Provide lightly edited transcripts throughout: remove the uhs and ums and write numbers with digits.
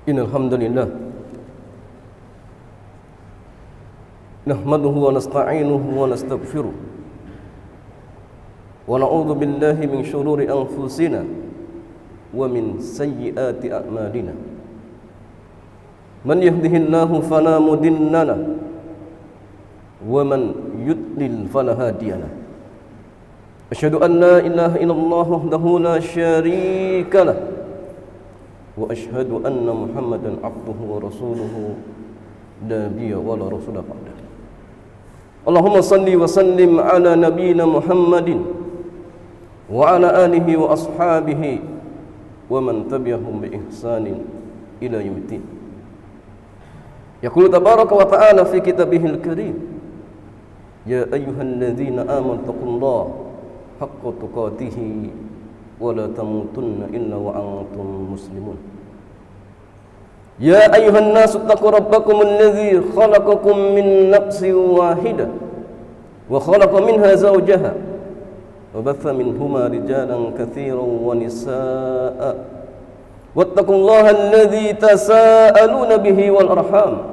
Innal hamdalillah nahmaduhu wa nasta'inuhu wa nastaghfiruh wa na'udzu billahi min shururi anfusina wa min sayyiati a'malina. Man yahdihillahu fala mudilla lahu wa man yudlil fala hadiya lahu. Asyhadu an la ilaha illallah wahdahu la syarika lahu wa asyhadu anna Muhammadan abduhu wa rasuluhu la nabiyya wa la rasula ba'da. Allahumma salli wa sallim ala nabiyyina Muhammadin wa ala alihi wa ashabihi wa man tabi'ahum bi ihsanin ila yaumiddin. Yaqulu tabaraka wa ta'ala fi kitabihil karim, ya ayyuhalladzina amanu taqullaha haqqa tuqatih wa la tamutunna illa wa antum muslimun. Ya ayuhan nasu taqu rabbakum alladzi khalaqakum min nafsin wahidah wa khalaqa minha zawjaha wa batha minhuma rijalan katsiran wa nisaa'a wattaqullaha alladzi tasaaluna bihi wal arham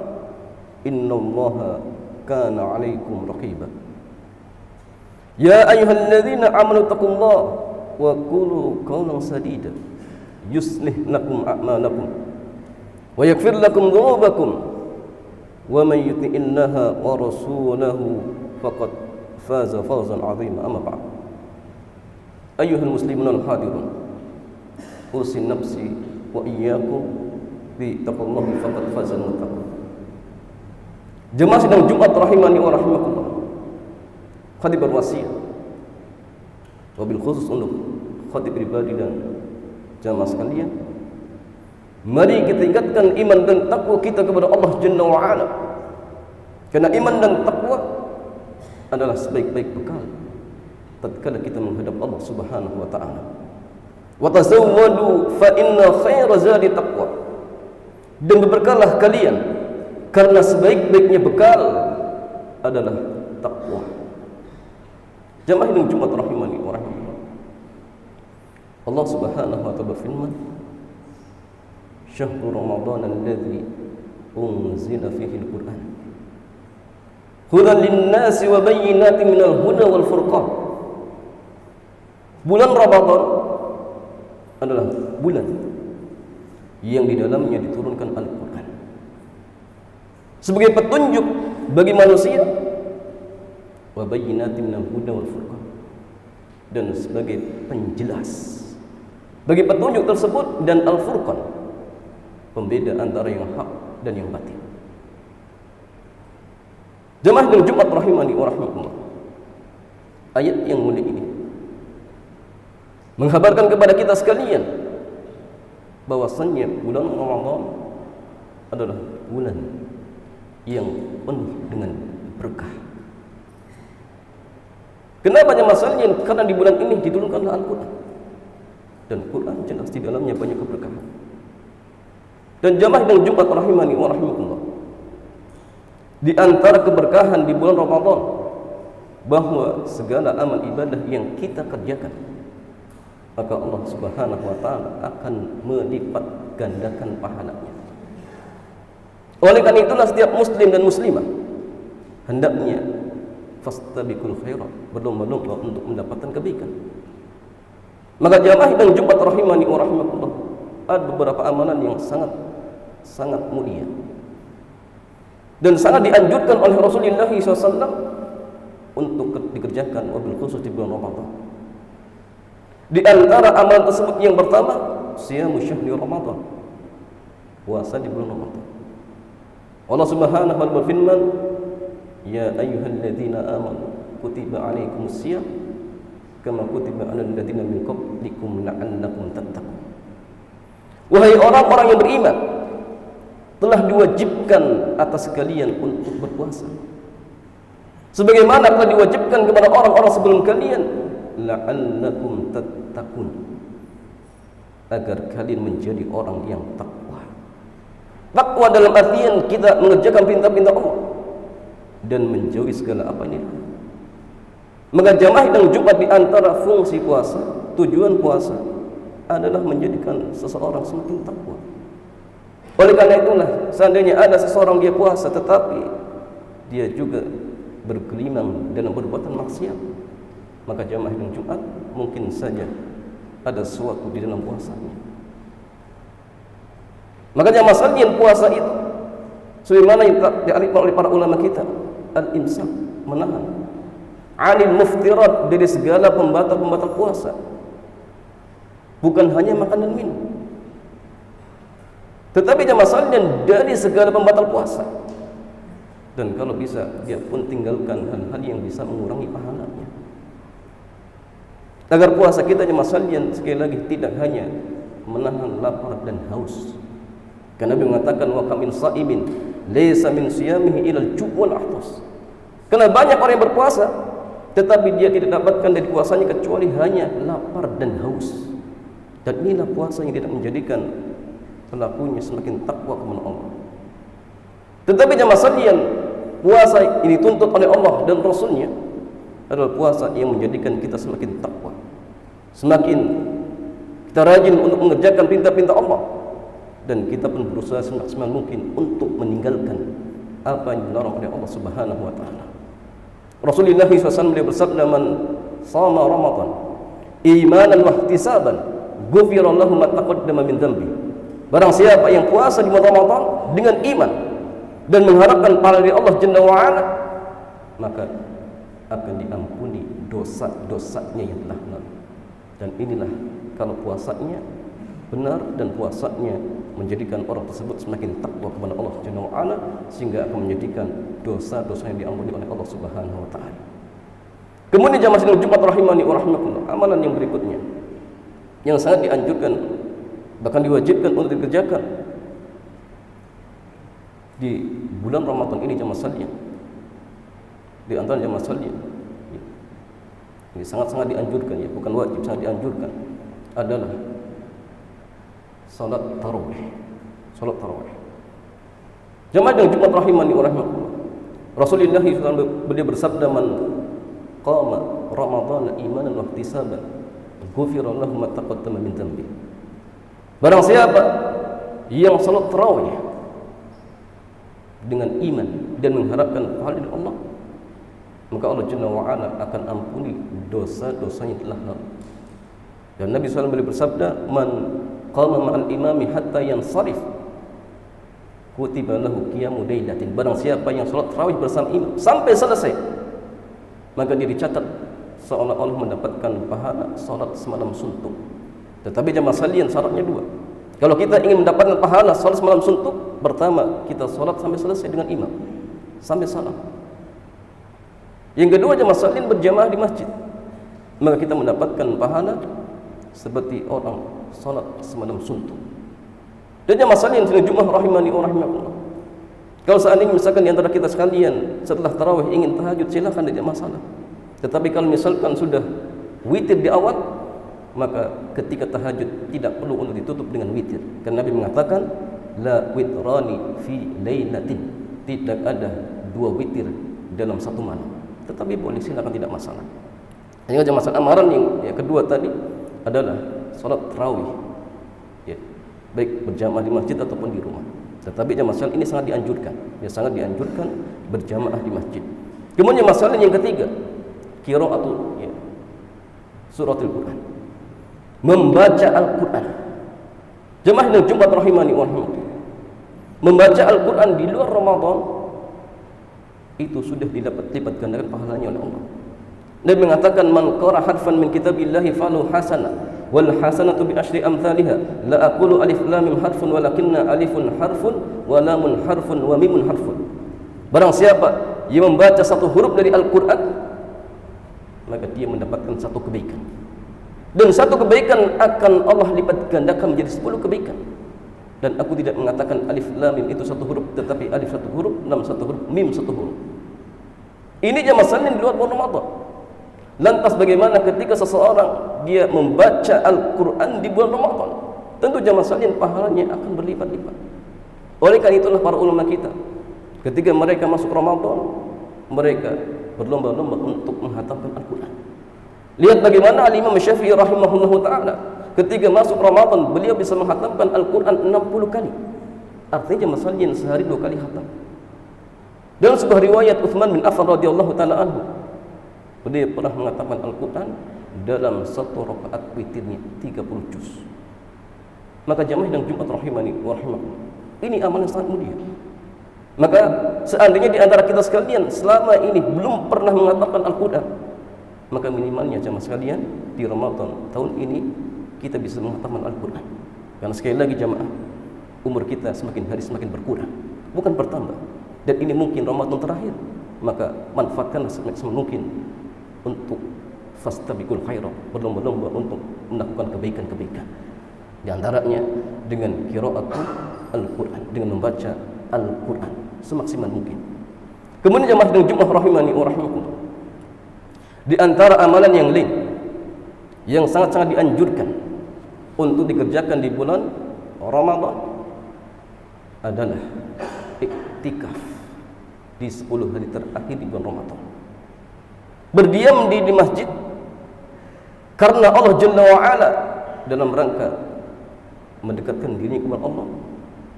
innallaha kana 'alaikum raqiba. Ya ayyuhalladzina amanu taqullaha wa qulu qawlan sadida yuslih lakum a'malakum wa yaghfir lakum dhunubakum wa man yuti'illaha wa rasulahu faqad faza fawzan 'azima. Amma ba'd. Ayyuhal muslimun al-hadirun, usi nafsi wa iyyakum bi taqwallahi faqad faza al-muttaqun. Jemaah sidang Jumat rahimani wa rahimakumullah. Khatib berwasiat wabil khusus untuk khatib pribadi dan jamaah sekalian, mari kita tingkatkan iman dan takwa kita kepada Allah Jalla wa Ala. Karena iman dan takwa adalah sebaik-baik bekal tatkala kita menghadap Allah Subhanahu wa taala. Wa tazawwadu fa inna khayra zadi taqwa. Dan berbekallah kalian karena sebaik-baiknya bekal adalah takwa. Jamaah yang Jumat rahimani wa rahimakumullah. Allah Subhanahu wa ta'ala berfirman, "Syahrul Ramadan alladzi unzila fihi al-Qur'an hudan lin-nasi wa bayyinatin minal huda wal furqan." Bulan Ramadan adalah bulan yang di dalamnya diturunkan Al-Qur'an sebagai petunjuk bagi manusia, wa bayyinatin minal huda wal furqan, dan sebagai penjelas bagi petunjuk tersebut dan al-furqan, pembeda antara yang hak dan yang batil. Jemaah dan Jumat rahimani wa rahimakumullah. Ayat yang mulia ini menghabarkan kepada kita sekalian bahwasannya bulan Ramadan adalah bulan yang penuh dengan berkah. Kenapa masalahnya? Karena di bulan ini diturunkanlah Al-Quran, dan Quran jelas di dalamnya banyak keberkahan. Dan jamaah yang Jumat rahimani wa rahimakumullah, di antara keberkahan di bulan Ramadan bahwa segala amal ibadah yang kita kerjakan, maka Allah Subhanahu wa taala akan melipat gandakan pahalanya. Oleh karena itulah setiap muslim dan muslimah hendaknya fastabiqul khairat, berlomba-lomba untuk mendapatkan kebaikan. Maka jamaah dan Jumat rahimani wa rahimakumullah, ada beberapa amalan yang sangat mulia dan sangat dianjurkan oleh Rasulullah SAW untuk dikerjakan, wabil khusus di bulan Ramadan. Di antara amalan tersebut yang pertama, siyamu syahri Ramadan, puasa di bulan Ramadan. Allah Subhanahu wa ta'ala berfirman, ya ayyuhalladzina amanu kutiba alaikumusiyam kama kutiba alal ladzina min qablikum la'allakum tattaqun. Wahai orang-orang yang beriman, telah diwajibkan atas kalian untuk berpuasa sebagaimana telah diwajibkan kepada orang-orang sebelum kalian, la'allakum tattaqun, agar kalian menjadi orang yang takwa. Takwa dalam artian kita mengerjakan perintah-perintah Allah dan menjauhi segala apa ini. Maka jamaah dan Jumat di antara fungsi puasa, tujuan puasa adalah menjadikan seseorang semakin takwa. Oleh karena itulah, seandainya ada seseorang dia puasa tetapi dia juga bergelimang dalam perbuatan maksiat, maka jamaah yang Jumat mungkin saja ada sesuatu di dalam puasanya. Makanya masalahnya puasa itu sebagaimana yang diarifkan oleh para ulama kita, al-imsak, menahan anil muftirat, dari segala pembatal-pembatal puasa. Bukan hanya makan dan minum, tetapi masalahnya dari segala pembatal puasa. Dan kalau bisa, dia pun tinggalkan hal-hal yang bisa mengurangi pahalanya. Agar puasa kita masalahnya sekali lagi tidak hanya menahan lapar dan haus. Karena Nabi mengatakan wa kam min shaimin laysa min siyamihi ila al-ju' wal 'athas. Karena banyak orang yang berpuasa tetapi dia tidak dapatkan dari puasanya kecuali hanya lapar dan haus. Dan inilah puasa yang tidak menjadikan pelakunya semakin takwa kepada Allah. Tetapi jamaah sekalian, puasa ini dituntut oleh Allah dan Rasulnya adalah puasa yang menjadikan kita semakin takwa, semakin kita rajin untuk mengerjakan perintah-perintah Allah, dan kita pun berusaha semaksimal mungkin untuk meninggalkan apa yang dilarang oleh Allah Subhanahu wa taala. Rasulullah SAW beliau bersabda, "Man shama Ramadan imanan wa ihtisaban, ghufira lahu ma taqaddama min dhanbi." Barang siapa yang puasa di bulan Ramadan dengan iman dan mengharapkan pahala dari Allah Jalla wa Ala, maka akan diampuni dosa-dosanya yang telah lalu. Dan inilah kalau puasanya benar dan puasanya menjadikan orang tersebut semakin takwa kepada Allah Jalla wa Ala, sehingga akan menjadikan dosa-dosa yang diampuni oleh Allah Subhanahu wa taala. Kemudian jamaah sidang Jumat rahimani wa rahimakumullah, amalan yang berikutnya yang sangat dianjurkan, bahkan diwajibkan untuk dikerjakan di bulan Ramadan ini jamaah sekalian. Di antara jamaah sekalian, ini sangat-sangat dianjurkan, ya, bukan wajib, sangat dianjurkan, adalah salat tarawih. Salat tarawih. Jamaah yang Jumat rahimani wa rahimakumullah. Rasulullah SAW beliau bersabda, "Man qama Ramadhana imanan wa ihtisaban, ghufira lahu ma taqaddama min dhanbi." Barang siapa yang salat tarawih dengan iman dan mengharapkan pahala dari Allah, maka Allah Jalla wa Ala akan ampuni dosa-dosanya telah lalu. Dan Nabi SAW beliau bersabda, "Man qama ma'al imami hatta yansarif, kutiba lahu qiyamu lailatin." Barang siapa yang salat tarawih bersama imam sampai selesai, maka dia dicatat seolah-olah mendapatkan pahala salat semalam suntuk. Tetapi jamaah sekalian, syaratnya dua. Kalau kita ingin mendapatkan pahala salat semalam suntuk, pertama kita salat sampai selesai dengan imam, sampai salam. Yang kedua, jamaah sekalian, berjamaah di masjid, maka kita mendapatkan pahala seperti orang salat semalam suntuk. Dan jamaah sekalian sidang Jumat rahimani wa rahimakumullah, kalau seandainya misalkan di antara kita sekalian setelah tarawih ingin tahajud, silakan, tidak masalah. Tetapi kalau misalkan sudah witir di awal, maka ketika tahajud tidak perlu untuk ditutup dengan witir. Karena Nabi mengatakan, "La witrani fi lailatin." Tidak ada dua witir dalam satu malam. Tetapi boleh, silakan, tidak masalah. Hanya masalah amaran yang kedua tadi adalah salat tarawih, ya, baik berjamaah di masjid ataupun di rumah. Tetapi masalah ini sangat dianjurkan, ya, sangat dianjurkan berjamaah di masjid. Kemudian masalah yang ketiga, qiraatul, ya, suratul Quran, membaca Al-Quran. Jemaah yang Jumat rahimani wa rahimakumullah, membaca Al-Quran di luar Ramadan itu sudah didapat gandakan pahalanya oleh Allah. Nabi mengatakan, "Man qara harfan min kitabillahi falahu hasanah wal hasanatu bi asyri amsalha, la aqulu alif lam mim harfun walakinna alifun harfun wa lamun harfun wa mimun harfun." Barang siapa yang membaca satu huruf dari Al-Quran, maka dia mendapatkan satu kebaikan, dan satu kebaikan akan Allah lipat gandakan menjadi 10 kebaikan. Dan aku tidak mengatakan alif lam mim itu satu huruf, tetapi alif satu huruf, lam satu huruf, mim satu huruf. Ini jamaah sekalian di luar bulan Ramadan. Lantas bagaimana ketika seseorang dia membaca Al-Quran di bulan Ramadan? Tentu jamaah sekalian pahalanya akan berlipat-lipat. Oleh karena itulah para ulama kita, ketika mereka masuk Ramadan, mereka berlomba-lomba untuk menghatamkan Al-Quran. Lihat bagaimana Al-Imam Syafi'i rahimahullahu ta'ala, ketika masuk Ramadan beliau bisa menghatamkan Al-Quran 60 kali. Artinya masalahnya sehari 2 kali khatam. Dalam sebuah riwayat Utsman bin Affan radhiyallahu taala anhu, beliau pernah mengatakan Al-Quran dalam satu rakaat witirnya 30 juz. Maka jamaah yang Jumat rahimani wa rahimakumullah, ini amalan sangat mulia. Maka seandainya di antara kita sekalian selama ini belum pernah mengatakan Al-Quran, maka minimalnya jamaah sekalian di Ramadan tahun ini kita bisa mengatakan Al-Quran. Karena sekali lagi jamaah, umur kita semakin hari semakin berkurang, bukan bertambah. Dan ini mungkin Ramadan terakhir, maka manfaatkanlah semaksimal mungkin untuk fastabiqul khairat, berlomba-lomba untuk melakukan kebaikan-kebaikan. Di antaranya dengan qiraatul Al-Quran, dengan membaca Al-Quran semaksimal mungkin. Kemudian jemaah dengan Jumat rahimani wa rahimakumullah, di antara amalan yang lain yang sangat-sangat dianjurkan untuk dikerjakan di bulan Ramadan adalah iktikaf di 10 hari terakhir di bulan Ramadan. Berdiam di masjid karena Allah Jalla wa Ala dalam rangka mendekatkan diri kepada Allah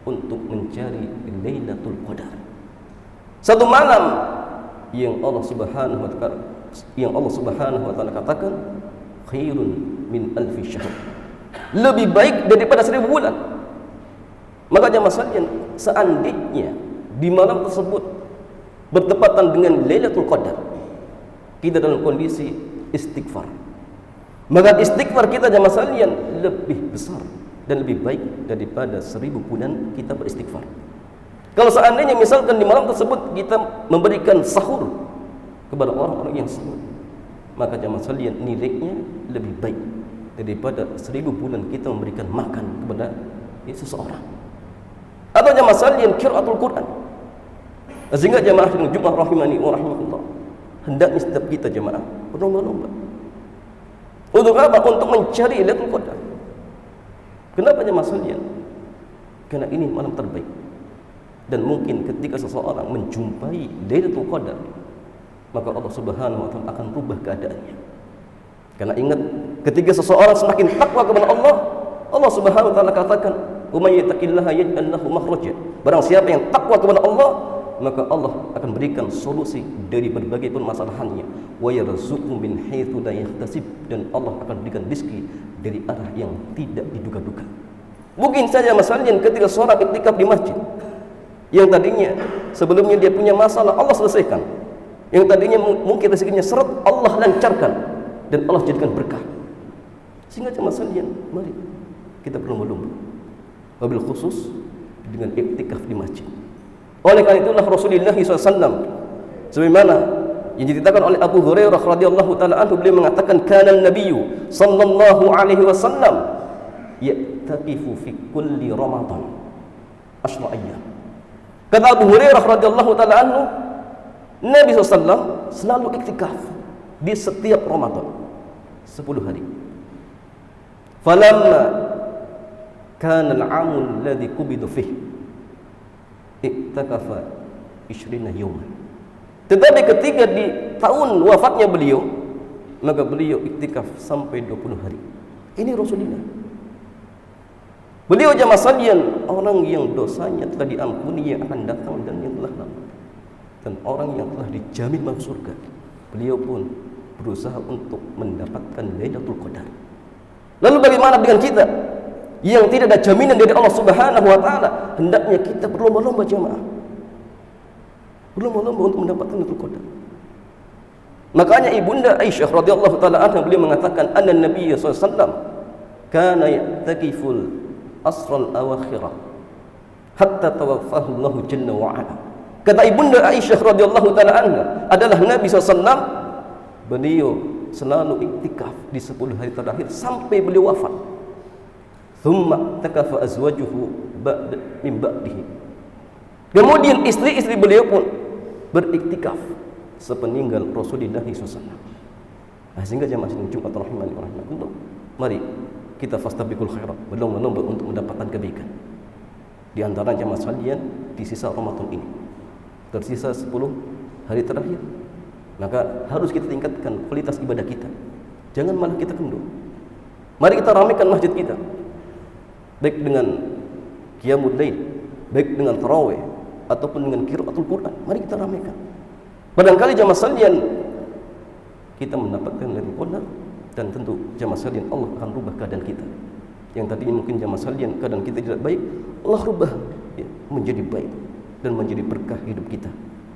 untuk mencari Lailatul Qadar. Satu malam yang Allah Subhanahu wa taala katakan khairun min alfi syahr, lebih baik daripada 1000 bulan. Maka jemaah sekalian, seandainya di malam tersebut bertepatan dengan Lailatul Qadar, kita dalam kondisi istighfar, maka istighfar kita jemaah sekalian lebih besar dan lebih baik daripada 1000 bulan kita beristighfar. Kalau seandainya misalkan di malam tersebut kita memberikan sahur kepada orang-orang yang sahur, maka jemaah sekalian nilainya lebih baik daripada 1000 bulan kita memberikan makan kepada seseorang. Atau jemaah sekalian qiraatul Quran. Sehingga jemaah dengan Jumat rahimani wa rahimakumullah, hendaknya setiap kita jemaah berlomba-lomba. Untuk apa? Untuk mencari Lailatul Qadar. Kenapa jemaah sekalian? Karena ini malam terbaik. Dan mungkin ketika seseorang menjumpai Lailatul Qadar, maka Allah Subhanahu wa taala akan rubah keadaannya. Karena ingat, ketika seseorang semakin takwa kepada Allah, Allah Subhanahu wa taala katakan, "Wa may yattaqillaha yaj'al lahu makhraja." Barang siapa yang takwa kepada Allah, maka Allah akan berikan solusi dari berbagai permasalahannya. Wa yarzuqhu min haitsu la yahtasib, dan Allah akan berikan rezeki dari arah yang tidak diduga-duga. Mungkin saja masalahnya ketika seorang iktikaf di masjid, yang tadinya sebelumnya dia punya masalah, Allah selesaikan. Yang tadinya mungkin rezekinya seret, Allah lancarkan dan Allah jadikan berkah. Sehingga masalahnya, mari kita berlomba-lomba, wabil khusus dengan iktikaf di masjid. Oleh karena itulah Rasulullah SAW, sebagaimana yang diceritakan oleh Abu Hurairah radhiyallahu taala anhu, beliau mengatakan kana an-nabiyyu sallallahu alaihi wasallam ya'taqifu fi kulli ramadan 10 ayyam. Kata Abu Hurairah radhiyallahu taala anhu, Nabi SAW selalu iktikaf di setiap Ramadan 10 hari. Falamma kana al-'amul ladzi qubida fihi iktakafa 20 yawman. Tetapi ketika di tahun wafatnya beliau, maka beliau iktikaf sampai 20 hari. Ini Rasulullah. Beliau jamaah sekalian orang yang dosanya telah diampuni yang akan datang dan yang telah lalu, dan orang yang telah dijamin masuk surga. Beliau pun berusaha untuk mendapatkan Lailatul Qadar. Lalu bagaimana dengan kita yang tidak ada jaminan dari Allah Subhanahu wa taala? Hendaknya kita berlomba-lomba jamaah, berlomba-lomba untuk mendapatkan Lailatul Qadar. Makanya ibunda Aisyah radhiyallahu taala anha beliau mengatakan, anna Nabi sallallahu alaihi wasallam kana ya'takiful asral awakhirah hatta tawaffahu Allah jalla wa ala. Kata ibunda Aisyah radhiyallahu taala anha adalah Nabi SAW, beliau selalu iktikaf di 10 hari terakhir sampai beliau wafat. Thumma takafa azwajuhu min ba'dihi. Kemudian istri-istri beliau pun beriktikaf sepeninggal Rasulullah SAW. Sehingga jemaah Jumat rahimani wa rahimakumullah, mari kita fastabiqul khairat, berlomba-lomba untuk mendapatkan kebaikan. Di antara jemaah sekalian di sisa Ramadan ini, tersisa 10 hari terakhir, maka harus kita tingkatkan kualitas ibadah kita. Jangan malah kita kendor. Mari kita ramaikan masjid kita, baik dengan qiyamul lail, baik dengan tarawih ataupun dengan qiraatul Quran. Mari kita ramaikan. Barangkali jamaah sekalian kita mendapatkan Lailatul Qadar, dan tentu jamaah sekalian Allah akan rubah keadaan kita. Yang tadinya mungkin jamaah sekalian keadaan kita tidak baik, Allah rubah ya, menjadi baik dan menjadi berkah hidup kita.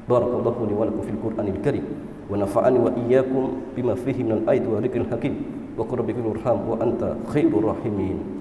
Barakallahu li wa lakum fil Qur'anil Karim wa nafa'ani wa iyyakum bima fihi minal ayati wa dzikril hakim wa qur rabbikal irham wa anta khairur rahimin.